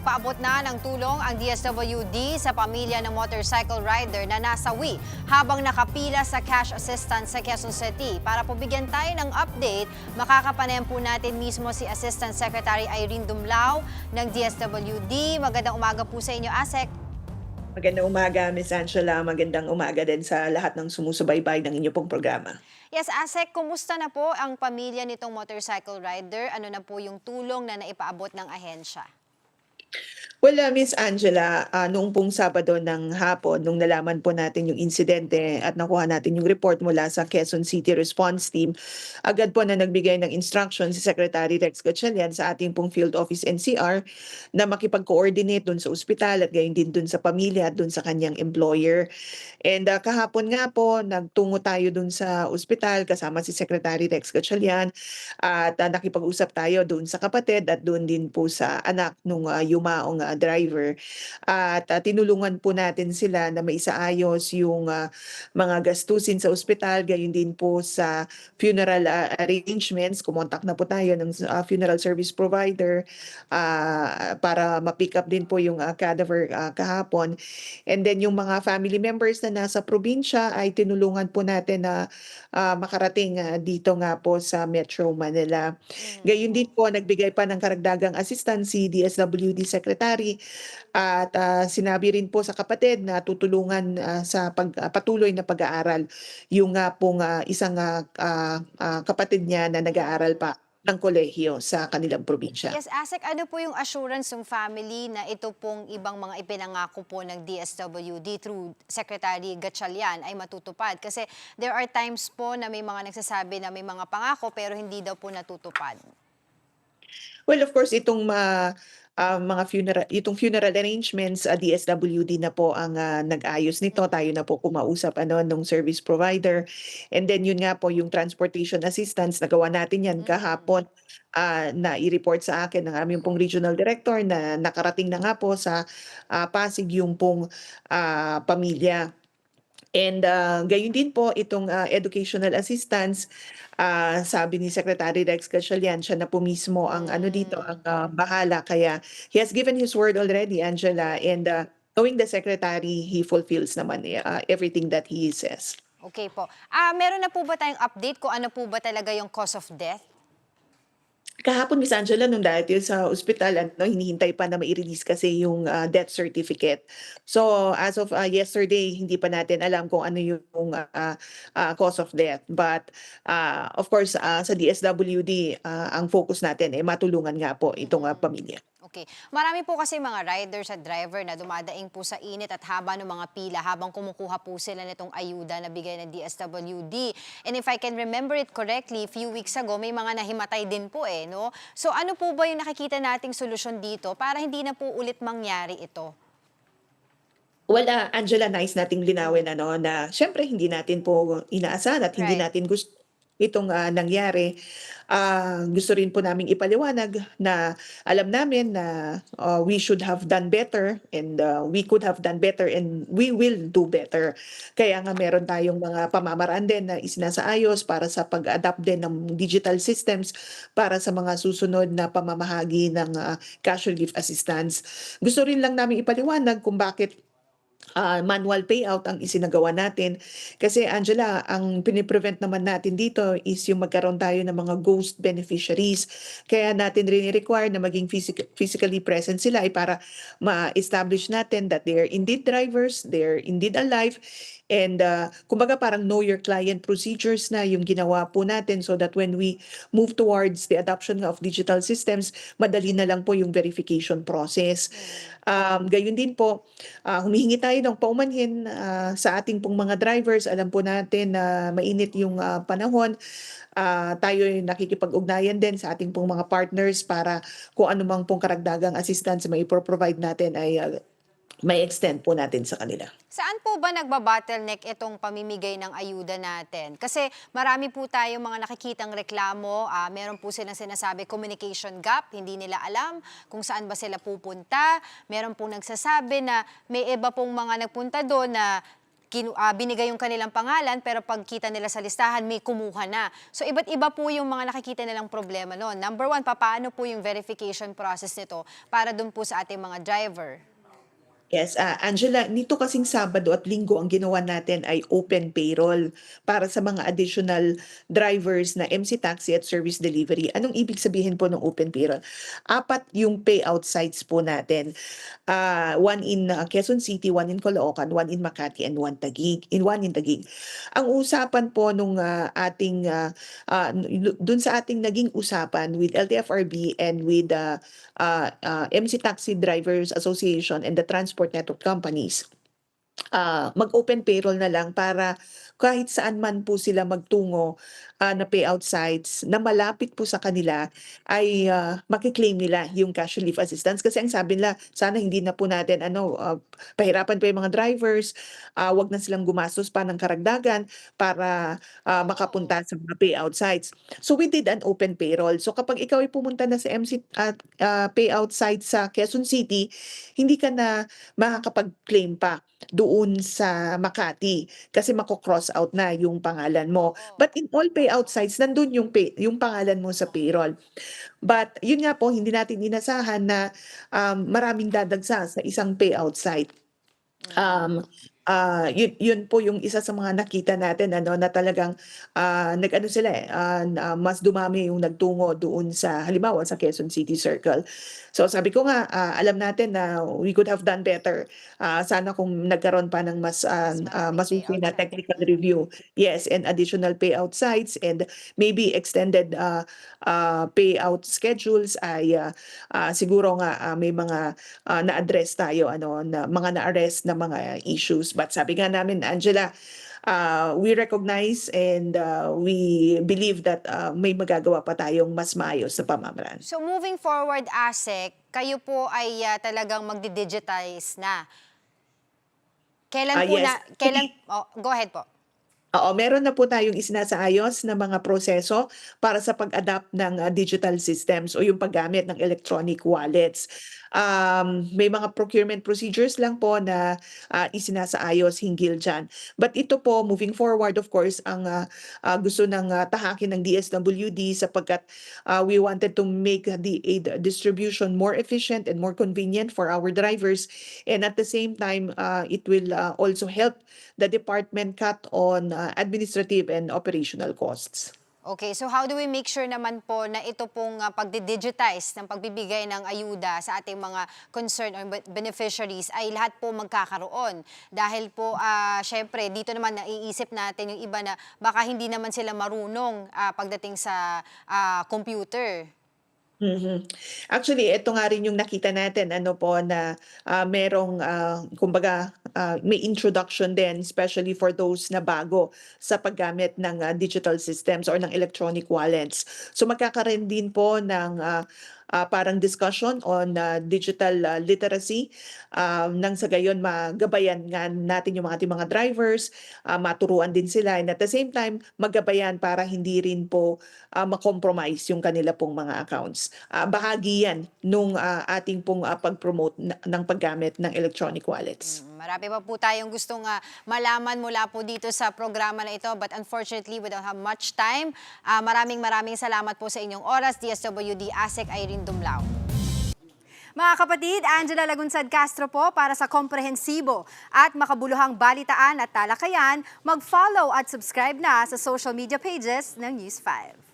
Nagpaabot na ng tulong ang DSWD sa pamilya ng motorcycle rider na nasawi habang nakapila sa cash assistance sa Quezon City. Para po bigyan tayo ng update, makakapanayan po natin mismo si Assistant Secretary Irene Dumlao ng DSWD. Magandang umaga po sa inyo, ASEC. Magandang umaga, Miss Angela. Magandang umaga din sa lahat ng sumusubaybay ng inyo pong programa. Yes, ASEC, kumusta na po ang pamilya nitong motorcycle rider? Ano na po yung tulong na naipaabot ng ahensya? Well, Miss Angela, noong pong Sabado ng hapon, nung nalaman po natin yung insidente at nakuha natin yung report mula sa Quezon City Response Team, agad po na nagbigay ng instruction si Secretary Rex Gatchalian sa ating pong Field Office NCR na makipag-coordinate dun sa ospital at gayon din dun sa pamilya at dun sa kanyang employer. And kahapon nga po, nagtungo tayo dun sa ospital kasama si Secretary Rex Gatchalian at nakipag-usap tayo dun sa kapatid at dun din po sa anak nung yumaong driver. At tinulungan po natin sila na maisaayos yung mga gastusin sa ospital, gayon din po sa funeral arrangements. Kumontak na po tayo ng funeral service provider para ma-pick up din po yung cadaver kahapon. And then yung mga family members na nasa probinsya ay tinulungan po natin na makarating dito nga po sa Metro Manila. Gayon din po, nagbigay pa ng karagdagang assistance si DSWD Secretary at sinabi rin po sa kapatid na tutulungan sa patuloy na pag-aaral yung nga pong isang kapatid niya na nag-aaral pa ng kolehiyo sa kanilang probinsya. Yes, ASEC, ano po yung assurance ng family na ito pong ibang mga ipinangako po ng DSWD through Secretary Gatchalian ay matutupad? Kasi there are times po na may mga nagsasabi na may mga pangako pero hindi daw po natutupad. Well, of course, itong funeral arrangements, DSWD na po ang nag-ayos nito. Tayo na po kumausap nung service provider. And then yun nga po yung transportation assistance, nagawa natin yan kahapon na i-report sa akin ng aming pong regional director na nakarating na nga po sa Pasig yung pong pamilya. And gayon din po itong educational assistance, sabi ni Secretary Rex Gatchalian, siya na po mismo ang ano dito, ang bahala. Kaya he has given his word already, Angela, and knowing the secretary, he fulfills naman everything that he says. Okay po. Meron na po ba tayong update kung ano po ba talaga yung cause of death? Kahapon, Miss Angela, nung dati sa ospital, hinihintay pa na mai-release kasi yung death certificate. So as of yesterday, hindi pa natin alam kung ano yung cause of death. But of course, sa DSWD, ang focus natin matulungan nga po itong pamilya. Okay. Marami po kasi mga riders at driver na dumadaing po sa init at haba ng mga pila habang kumukuha po sila nitong ayuda na bigay ng DSWD. And if I can remember it correctly, few weeks ago, may mga nahimatay din po no? So ano po ba yung nakikita nating solusyon dito para hindi na po ulit mangyari ito? Well, Angela, nice nating linawin na siyempre hindi natin po inaasahan at hindi Right. natin gusto itong nangyari. Gusto rin po naming ipaliwanag na alam namin na we should have done better and we could have done better and we will do better. Kaya nga meron tayong mga pamamaraan din na isinasaayos para sa pag-adapt din ng digital systems para sa mga susunod na pamamahagi ng cash relief assistance. Gusto rin lang namin ipaliwanag kung bakit manual payout ang isinagawa natin. Kasi Angela, ang piniprevent naman natin dito is yung magkaroon tayo ng mga ghost beneficiaries. Kaya natin rin i-require na maging physically present sila para ma-establish natin that they are indeed drivers, they are indeed alive, and kumbaga parang know your client procedures na yung ginawa po natin so that when we move towards the adoption of digital systems, madali na lang po yung verification process. Gayon din po, humihingi tayo ng paumanhin sa ating pong mga drivers. Alam po natin na mainit yung panahon. Tayo ay nakikipag-ugnayan din sa ating pong mga partners para kung ano mang pong karagdagang assistance may provide natin ay may extend po natin sa kanila. Saan po ba nagba-bottleneck itong pamimigay ng ayuda natin? Kasi marami po tayong mga nakikitang reklamo, meron po silang sinasabi communication gap, hindi nila alam kung saan ba sila pupunta. Meron pong nagsasabi na may iba pong mga nagpunta doon na binigay yung kanilang pangalan pero pagkita nila sa listahan may kumuha na. So iba't iba po yung mga nakikita nilang problema noon. Number one, paano po yung verification process nito para dun po sa ating mga driver? Yes, Angela, nito kasing Sabado at Linggo ang ginawa natin ay open payroll para sa mga additional drivers na MC Taxi at Service Delivery. Anong ibig sabihin po ng open payroll? Apat yung payout sites po natin. One in Quezon City, one in Caloocan, one in Makati, and one in Taguig. Ang usapan po nung dun sa ating naging usapan with LTFRB and with MC Taxi Drivers Association and the Transport Network Companies, mag-open payroll na lang para kahit saan man po sila magtungo na payout sites na malapit po sa kanila ay makiklaim nila yung cash relief assistance. Kasi ang sabi nila, sana hindi na po natin pahirapan pa yung mga drivers, wag na silang gumastos pa ng karagdagan para makapunta sa mga payout sites. So we did an open payroll. So kapag ikaw ay pumunta na sa MC payout site sa Quezon City, hindi ka na makakapag-claim pa doon sa Makati kasi mako-cross out na yung pangalan mo. But in all payout sites, nandun yung pangalan mo sa payroll. But yun nga po, hindi natin inasahan na maraming dadagsa sa isang payout site. Yun po yung isa sa mga nakita natin na talagang nag-ano sila mas dumami yung nagtungo doon sa halimbawa sa Quezon City Circle. So sabi ko nga alam natin na we could have done better. Sana kung nagkaroon pa ng mas maraming na payout technical review. Yes, and additional payout sites and maybe extended payout schedules ay siguro nga may mga na-address tayo na mga na-arrest na mga issues. But sabi nga namin, Angela, we recognize and we believe that may magagawa pa tayong mas maayos na pamamaraan. So moving forward, ASEC, kayo po ay talagang magdi-digitize na. Kailan po Yes. go ahead po. Oo, meron na po tayong isinasaayos na mga proseso para sa pag-adapt ng digital systems o yung paggamit ng electronic wallets. May mga procurement procedures lang po na isinasaayos hinggil dyan. But ito po, moving forward, of course, ang gusto ng tahakin ng DSWD sapagkat we wanted to make the aid distribution more efficient and more convenient for our drivers. And at the same time, it will also help the department cut on administrative and operational costs. Okay, so how do we make sure naman po na ito pong pagdi-digitize ng pagbibigay ng ayuda sa ating mga concerned or beneficiaries ay lahat po magkakaroon? Dahil po, syempre, dito naman naiisip natin yung iba na baka hindi naman sila marunong pagdating sa computer. Actually, ito nga rin yung nakita natin na merong kumbaga may introduction din especially for those na bago sa paggamit ng digital systems or ng electronic wallets. So magkakaroon din po ng parang discussion on digital literacy nang sa gayon magabayan nga natin yung ating mga drivers, maturuan din sila and at the same time magabayan para hindi rin po ma-compromise yung kanila pong mga accounts. Bahagi yan nung ating pong pag-promote ng paggamit ng electronic wallets. Marami pa po tayong gustong malaman mula po dito sa programa na ito but unfortunately we don't have much time. Maraming salamat po sa inyong oras, DSWD ASEC Irene Dumlao. Mga kapatid, Angela Lagunsad Castro po para sa komprehensibo at makabuluhang balitaan at talakayan. Mag-follow at subscribe na sa social media pages ng News 5.